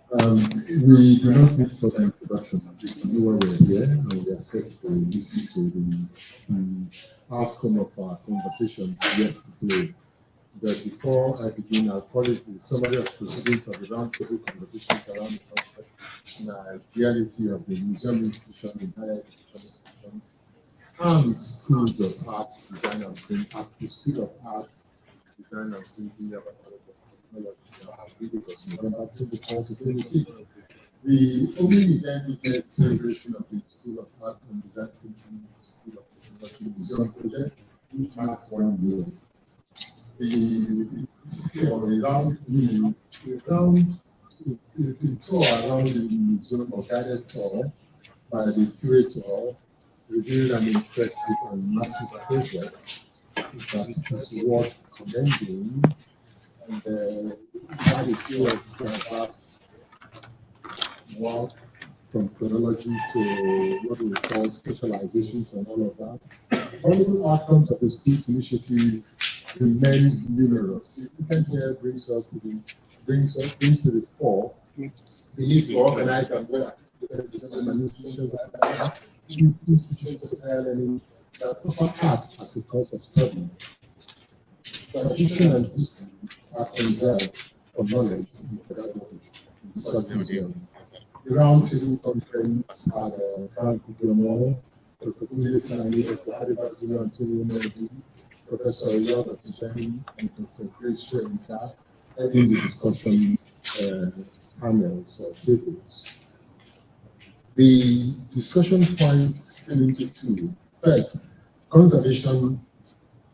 We do not need further introduction. We know why we're here, and we are set to listen to the outcome of our conversations yesterday. But before I begin, I'll call it the summary of proceedings of the roundtable conversations around the concept and reality of the museum institution in higher education institutions and schools of art, design and print at the School of Art, Design and Printing Yaba College of Technology. I believe it was November 24 to 26. The only event celebration of the School of Art and Design Printing School of Technology Museum project, which marked 1 year. The tour around the museum or guided tour by the curator revealed an impressive and massive project that is worth commending, and had a show of diverse work from chronology to what we call specializations and all of that. All outcomes of the school's initiative remain numerous. Significant here brings to the fore the need for organized and institutions of higher learning that offer art as a course of study. Tradition and history are conserved for knowledge and pedagogy in such museums. The roundtable conference had Frank Guillermo, Dr. Kunle Kanani, Dr. Haribas Antonio Melody, Professor Yaba and Dr. Grace Shoenka heading the discussion panels or tables. The discussion points came into two. First, conservation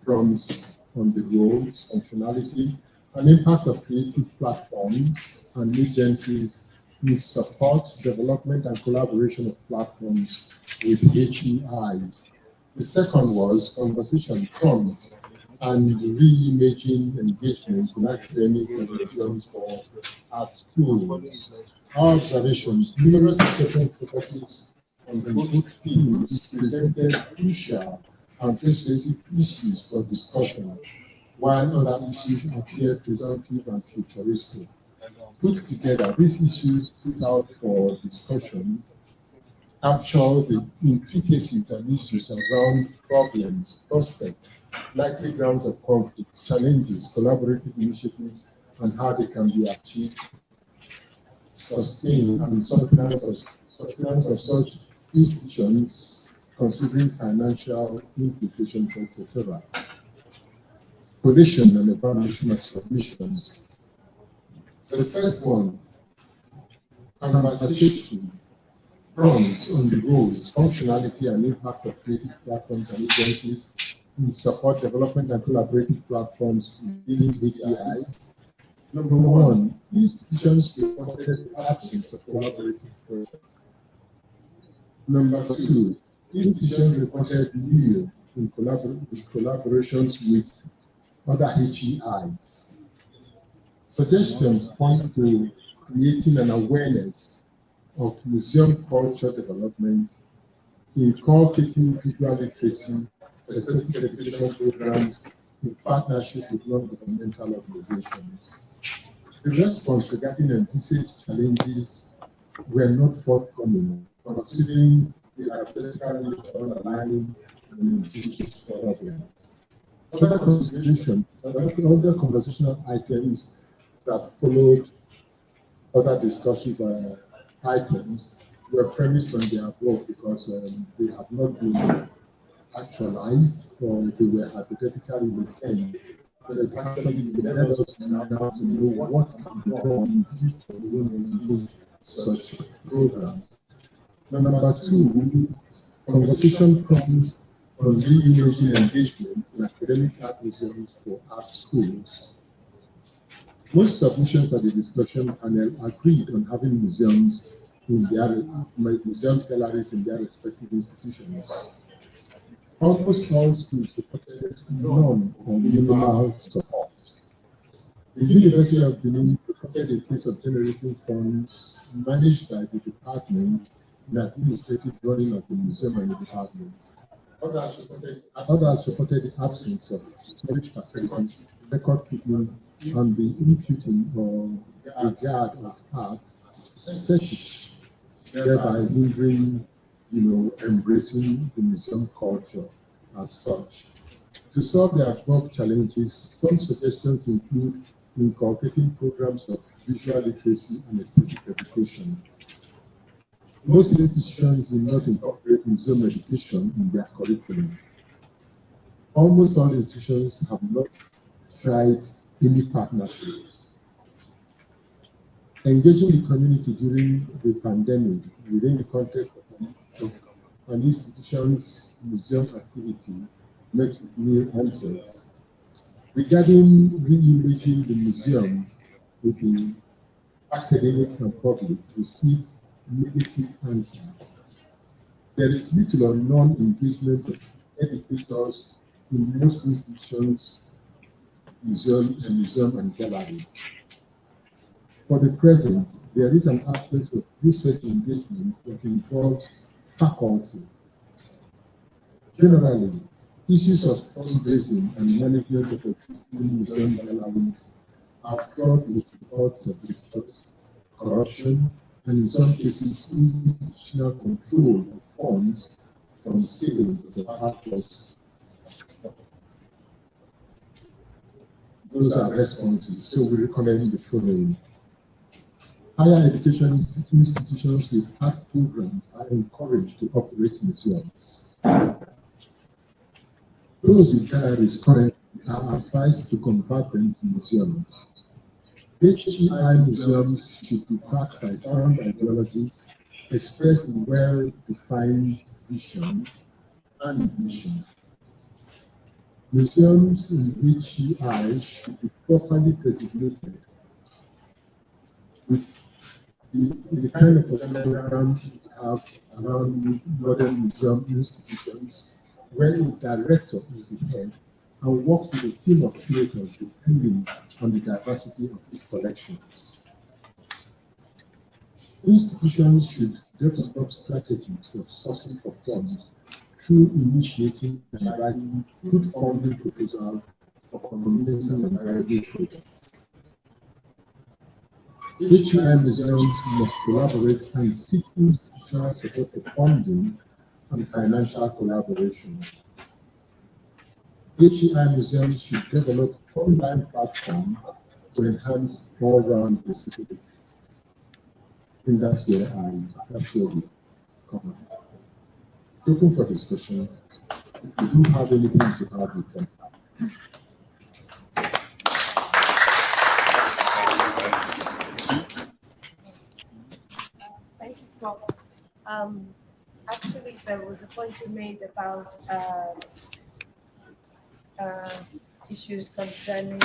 fronts on the roles, functionality, and impact of creative platforms and agencies in support, development, and collaboration of platforms with HEIs. The second was conversation fronts and reimaging engagement in academic conditions for art schools. Our observations, numerous discussion focuses on the book themes presented crucial and persuasive issues for discussion, while other issues appear presumptive and futuristic. Put together, these issues put out for discussion capture the intricacies and issues around problems, prospects, likely grounds of conflict, challenges, collaborative initiatives, and how they can be achieved, sustained, and sustenance of such institutions, considering financial implications, etc. Collation and evaluation of submissions. The first one, conversation fronts on the roles, functionality, and impact of creative platforms and agencies in support development and collaborative platforms within HEIs. Number one, institutions reported the absence of collaborative projects. Number two, institutions reported nil in collaborations with other HEIs. Suggestions point to creating an awareness of museum culture development, inculcating visual literacy, aesthetic education programs in partnership with non-governmental organizations. The response regarding envisaged challenges were not forthcoming, considering the hypothetical nature of aligning and envisaged problem. Other conversational items that followed other discussive items were premised on the above because they have not been actualized or they were hypothetical in the sense. But it actually led us now to know what can be done in the future when we engage such programs. Number two, conversation comes on reimaging engagement in academic art museums for art schools. Most submissions at the discussion panel agreed on having museums galleries in their respective institutions. Almost all schools reported none or minimal support. The University of Benin reported a case of generating funds managed by the department in administrative running of the museum and the departments. Others reported the absence of storage facilities, record keeping, and the imputing or regard of art as fetish, thereby hindering, embracing the museum culture as such. To solve the above challenges, some suggestions include incorporating programs of visual literacy and aesthetic education. Most institutions do not incorporate museum education in their curriculum. Almost all institutions have not tried any partnerships. Engaging the community during the pandemic within the context of an institution's museum activity met with new answers. Regarding re-imaging the museum with the academic and public received negative answers. There is little or non-engagement of educators in most institutions, museum and gallery. For the present, there is an absence of research engagement that involves faculty. Generally, issues of fundraising and management of existing museum galleries are fraught with reports of distrust, corruption, and in some cases, institutional control of funds from sales of artworks. Those are responses, so we recommend the following. Higher education institutions with art programs are encouraged to operate museums. Those with galleries currently are advised to convert them to museums. HEI museums should be backed by sound ideologies expressed in well-defined vision and mission. Museums in HEI should be properly designated with the kind of program we have around modern museum institutions, where a director is the head and works with a team of curators depending on the diversity of its collections. Institutions should develop strategies of sourcing for funds through initiating and writing good funding proposals for convincing and private projects. HEI museums must collaborate and seek institutional support for funding and financial collaboration. HEI museums should develop online platform to enhance all-round visibility. I think that's where we come. Open for discussion. If you do have anything to add, you can. Thank you, Prof. Actually, there was a point you made about issues concerning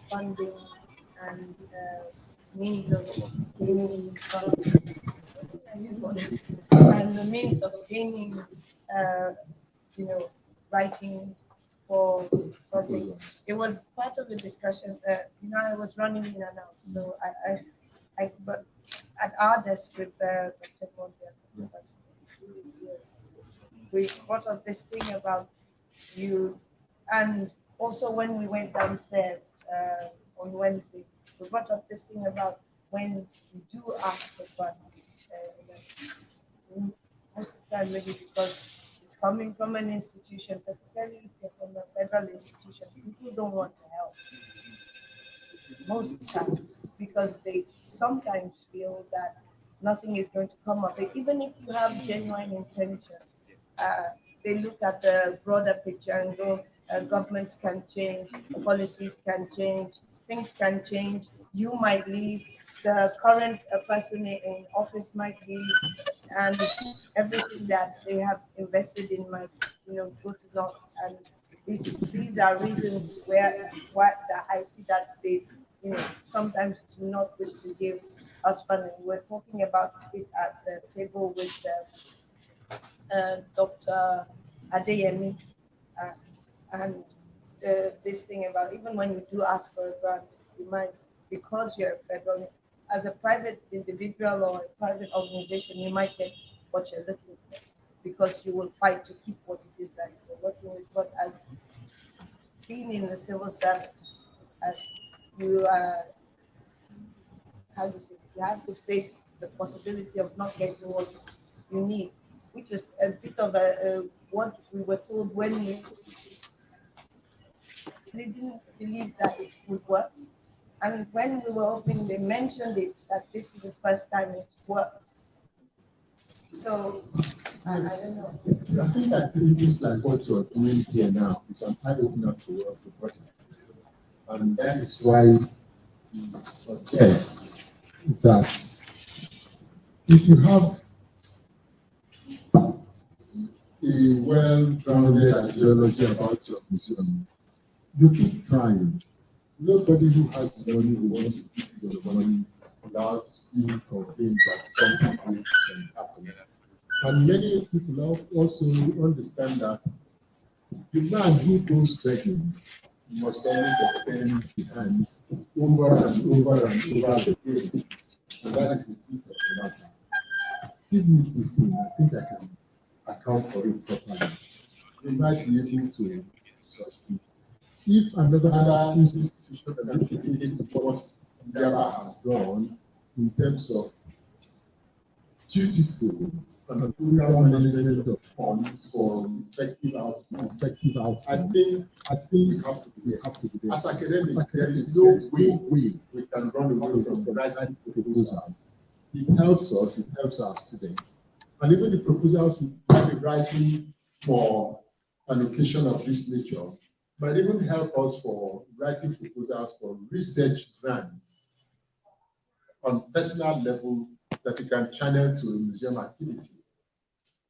funding and means of gaining and the means of gaining, writing for projects. It was part of the discussion. I was running in and out, so but at our desk with Dr. Mondia, we brought up this thing about you, and also when we went downstairs on Wednesday, we brought up this thing about when you do ask for funds, most of the time maybe because it's coming from an institution, particularly if you're from a federal institution, people don't want to help most times because they sometimes feel that nothing is going to come up. Even if you have genuine intentions, they look at the broader picture and go, governments can change, policies can change, things can change. You might leave, the current person in office might leave, and everything that they have invested in might, go to naught. And these are reasons why that I see that they, sometimes do not wish to give us funding. We're talking about it at the table with Dr. Adeyemi, and this thing about even when you do ask for a grant, you might, because you're a federal, as a private individual or a private organization, you might get what you're looking for because you will fight to keep what it is that you're working with. But as being in the civil service, you how do you say, you have to face the possibility of not getting what you need, which is a bit of what we were told when we didn't believe that it would work. And when we were opening, they mentioned it that this is the first time it's worked. So I don't know. I think that things like what you're doing here now is an eye opener to everybody. And that is why we suggest that if you have a well-grounded ideology about your museum, you keep trying. Nobody who has money will want to give you the money without being convinced that something good can happen. And many people also understand that the man who goes begging must always extend the hands over and over and over again. And that is the truth of the matter. Give me this thing, I think I can account for it properly. You might be able to succeed. If another institution can replicate what Yaba has done in terms of dutiful and thorough management of funds for effective outcome, I think we have to be there. As academics, there is no way we can run away from writing proposals. It helps us, it helps our students. And even the proposals we might be writing for an occasion of this nature might even help us for writing proposals for research grants on personal level that we can channel to museum activity.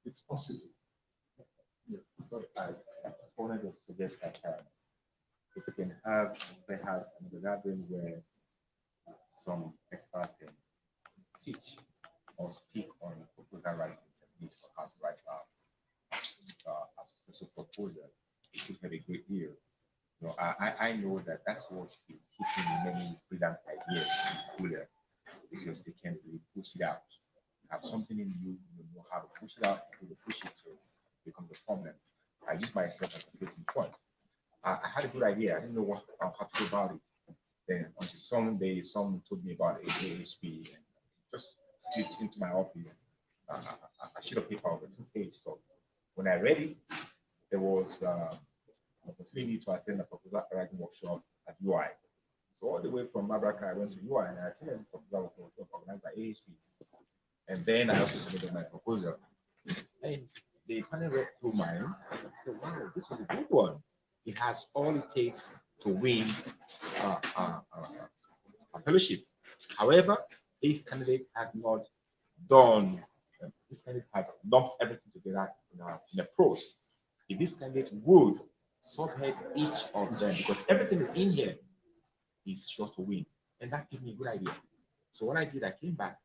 It's possible. Yes, but I wanted to suggest that if we can have perhaps another gathering where some experts can teach or speak on proposal writing techniques for how to write a successful proposal, it could have a great deal. You know, I know that that's what keeps keeping many brilliant ideas cooler because they can't really push it out. You have something in you, you know how to push it out, you push it to become the problem. I use myself as a case in point. I had a good idea. I didn't know how to do about it. Then until someday, someone told me about AHP and just slipped into my office a sheet of paper of a two-page stuff. When I read it, there was an opportunity to attend a proposal writing workshop at UI. So all the way from Mabraka, I went to UI and I attended a proposal workshop organized by AHP. And then I also submitted my proposal. And they finally read through mine and said, wow, this was a good one. It has all it takes to win a fellowship. However, this candidate has not done, this candidate has lumped everything together in a prose. If this candidate would subhead each of them, because everything is in here, he's sure to win. And that gave me a good idea. So what I did, I came back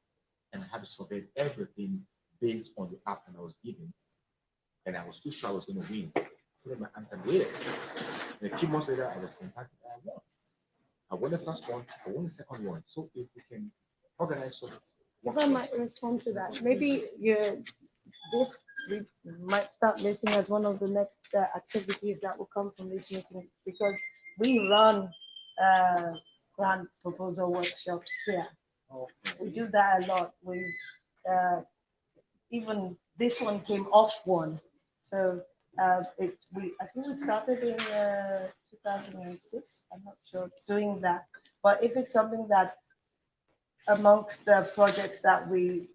and I had to subhead everything based on the outcome I was given. And I was too sure I was going to win. So then my answer waited. And a few months later, I was contacted and I won. I won the first one, I won the second one. So if we can organize something. If I might respond to that, maybe this we might start listing as one of the next activities that will come from this meeting because we run grant proposal workshops here. We do that a lot. We even this one came off one, so I think we started in 2006. I'm not sure doing that, but if it's something that amongst the projects that we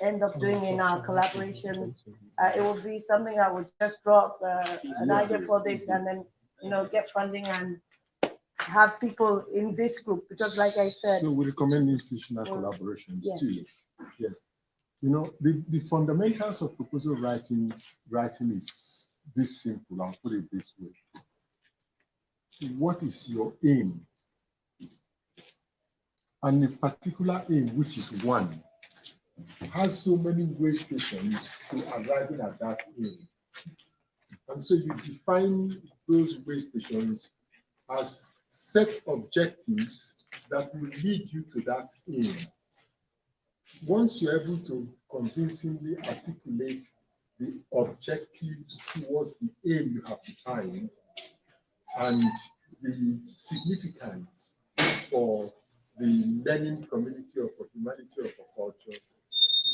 end up doing in our collaboration, it would be something I would just drop an idea for this and then get funding and have people in this group because like I said, so we recommend institutional collaborations too. Yes, the fundamentals of proposal writing is this simple. I'll put it this way: what is your aim? And a particular aim, which is one, has so many way stations to arriving at that aim. And so you define those way stations as set objectives that will lead you to that aim. Once you're able to convincingly articulate the objectives towards the aim you have defined, and the significance for the learning community or for humanity or for culture,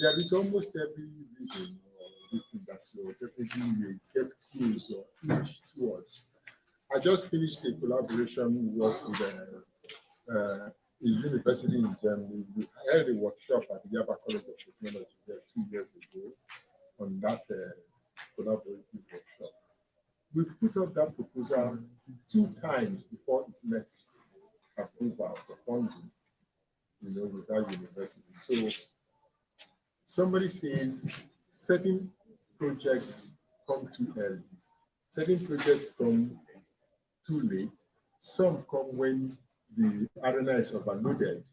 there is almost every reason or this thing that you definitely may get close or inch towards. I just finished a collaboration work with a university in Germany. We held a workshop at the Yaba College of Technology there 2 years ago on that collaborative workshop. We put up that proposal 2 times before it met approval for funding, with that university. So somebody says certain projects come too early, certain projects come too late, some come when the arena is overloaded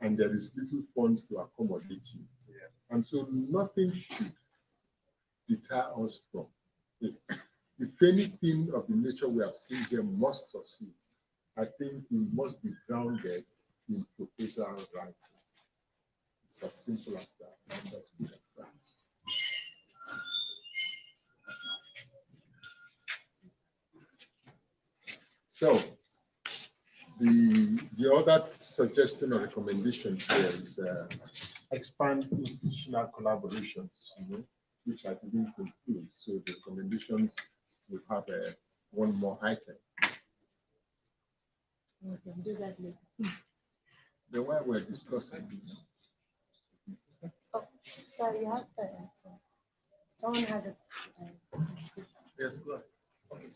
and there is little funds to accommodate you. Yeah. And so nothing should deter us from it. If anything of the nature we have seen here must succeed, I think we must be grounded in proposal writing. It's as simple as that. It's as good as that. So the other suggestion or recommendation here is expand institutional collaborations, which I didn't include. So the recommendations will have one more item. We can do that later. The way we're discussing. Oh, sorry, you have to answer. Someone has a. Yes, go ahead. Okay.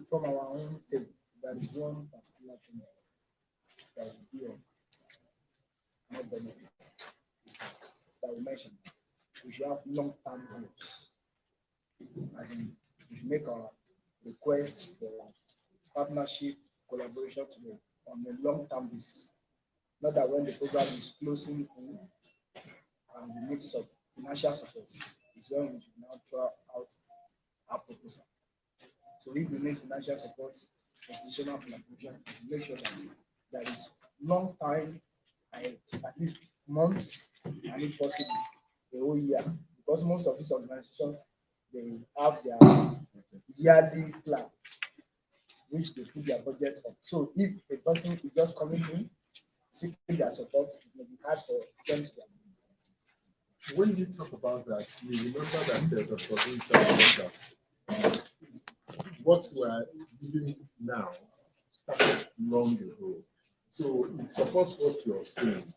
From our own thing, there is one particular thing that will be of more benefit that we mentioned. We should have long-term goals. As in, we should make our requests for partnership, collaboration to be on a long-term basis. Not that when the program is closing in and we need some financial support, is when we should now throw out our proposal. So if we need financial support, institutional collaboration, we should make sure that there is long time, at least months, and if possible, a whole year. Because most of these organizations, they have their yearly plan, which they put their budget on. So if a person is just coming in, seeking their support, it may be hard for them to get. When you talk about that, you remember that there's a provincial that what we're doing now started long ago. So it supports what you're saying.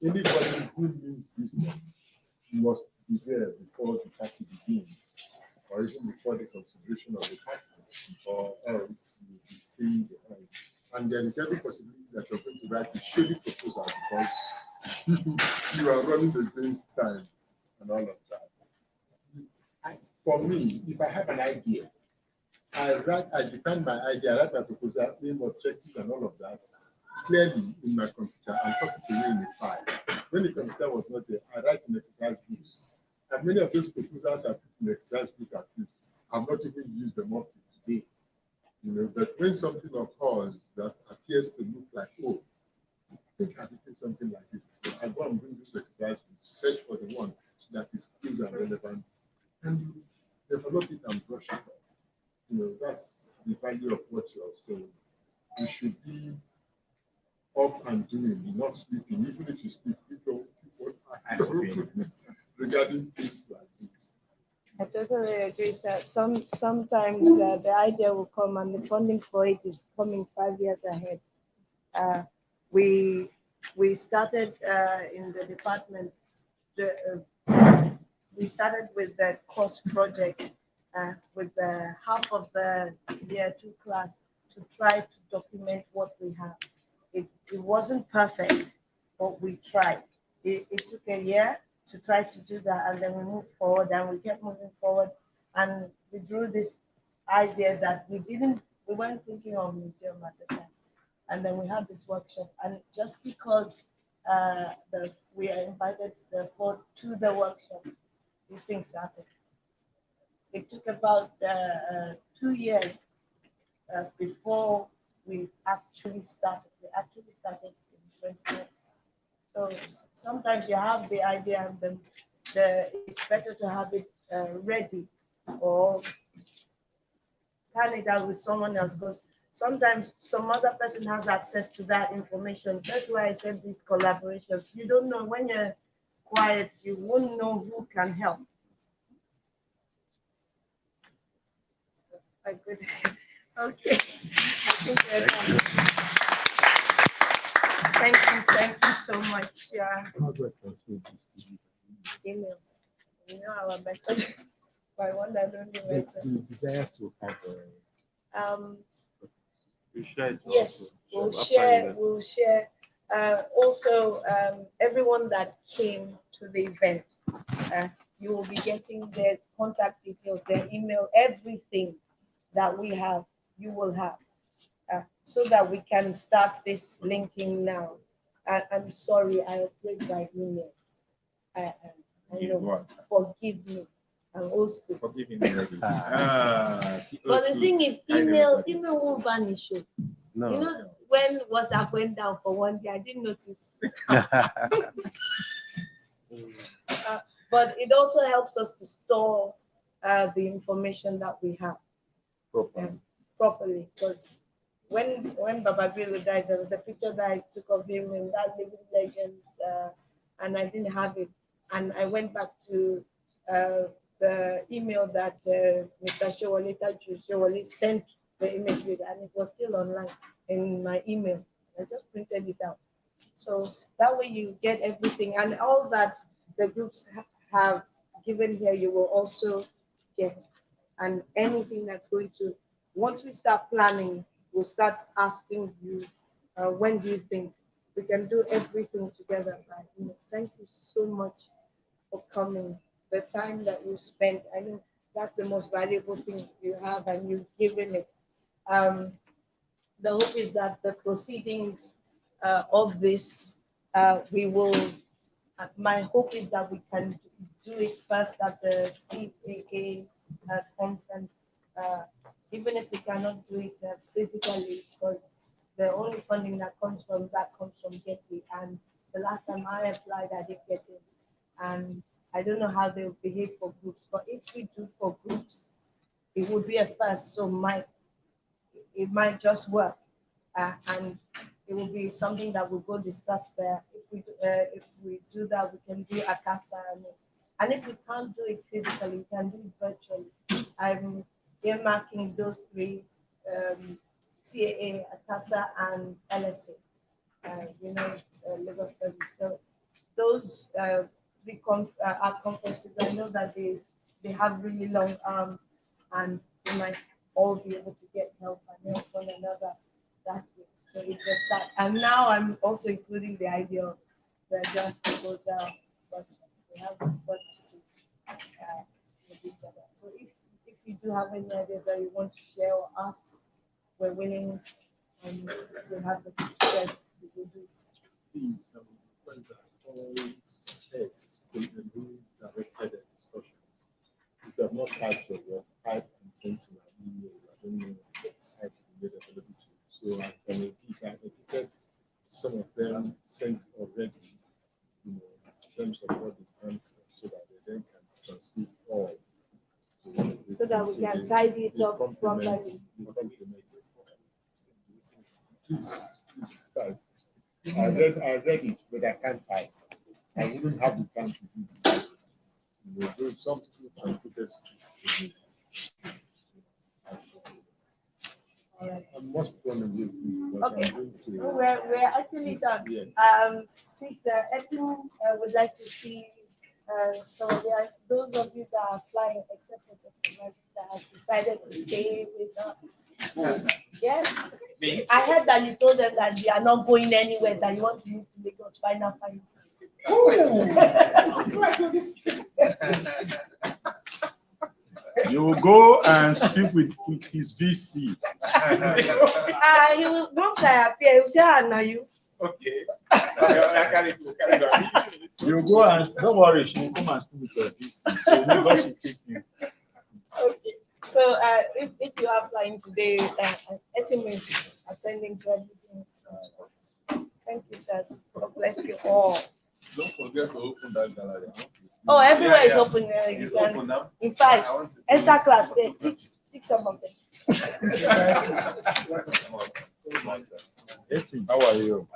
Anybody who means business must be there before the party begins, or even before the consideration of the party, or else you'll be staying behind. And there is every possibility that you're going to write a shady proposal because you are running against time and all of that. For me, if I have an idea, I define my idea, I write my proposal, aim, objective, and all of that clearly in my computer and copy it away in a file. When the computer was not there, I write in exercise books. And many of those proposals I put in exercise book as this. I've not even used them up to today. But when something occurs that appears to look like, oh, I think I've written something like this. So I go and bring this exercise book, search for the one that is skills and relevant, and develop it and brush it up. That's the value of what you're saying. You should be up and doing, not sleeping. Even if you sleep, people regarding things like this. I totally agree, sir. Sometimes the idea will come and the funding for it is coming 5 years ahead. We started in the department. We started with the course project with half of the year 2 class to try to document what we have. It wasn't perfect, but we tried. It took a year to try to do that, and then we moved forward, and we kept moving forward, and we drew this idea that we weren't thinking of museum at the time, and then we had this workshop, and just because we are invited to the workshop, this thing started. It took about 2 years before we actually started. We actually started in 20 years. So sometimes you have the idea and then it's better to have it ready or plan it out with someone else, because sometimes some other person has access to that information. That's why I said these collaborations. You don't know when you're quiet, you won't know who can help. So, I could, okay. I think we're done. Thank you so much. Yeah. Email. You know our method. By one and only method. The desire to have You share it Yes, also. we'll share. Also, everyone that came to the event, you will be getting their contact details, their email, everything that we have, you will have, so that we can start this linking now. I'm sorry, I operate by email. I know, forgive me. I'm old school. Forgive me already. But the thing is, email won't vanish. No. You know, when WhatsApp went down for one day, I didn't notice. But it also helps us to store the information that we have properly. Because when Baba Biru died, there was a picture that I took of him in that Living Legends, and I didn't have it. And I went back to the email that Mr. Shewale sent the image with, and it was still online in my email. I just printed it out. So that way you get everything, and all that the groups have given here, you will also get. And anything that's going to, once we start planning, we'll start asking you, when do you think we can do everything together? Thank you so much for coming. The time that you spent, I know that's the most valuable thing you have, and you've given it. The hope is that the proceedings of this, we will, my hope is that we can do it first at the CAA conference, even if we cannot do it physically, because the only funding that comes from Getty. And the last time I applied, I didn't get it. And I don't know how they'll behave for groups, but if we do for groups, it would be a first, so it might just work, and it will be something that we'll go discuss there. If we do that, we can do Akasa, and if we can't do it physically, we can do it virtually. I'm earmarking those three: CAA, Akasa, and LSA. Lagos service. So those art conferences, I know that they have really long arms, and they might all be able to get help and help one another that way. So it's just that. And now I'm also including the idea of the draft proposal, but we have what to do with each other. So if you do have any ideas that you want to share or ask, we're willing, and if we have the strength, we will do. Please, when all heads will be directed discussions. If you have not typed your work, type and send to my email. I don't know how to made available to you. So I can edited some of them sent already, in terms of what is done, so that they then can transmit all. So that we can tidy it up properly. Please type. I read it, but I can't type. I wouldn't have the time to do it. Some people translated scripts to me. I must run away. Okay. We're actually done. Yes. Please, Etin would like to see those of you that are flying, except for the that have decided to stay with us. Yes. Me? I heard that you told them that they are not going anywhere, that you want to move to Lagos. Final. You will go and speak with his VC. He will, once I appear, he will say, "Now you." Okay. You go and don't worry, she will come and speak with your VC. So nobody should pick you. Okay. So if you are flying today, Etim is attending to everything. Thank you, sirs. God bless you all. Don't forget to open that gallery. Oh, everywhere is open. You can, open now. in fact, enter class there. Teach pick some of them. How are you?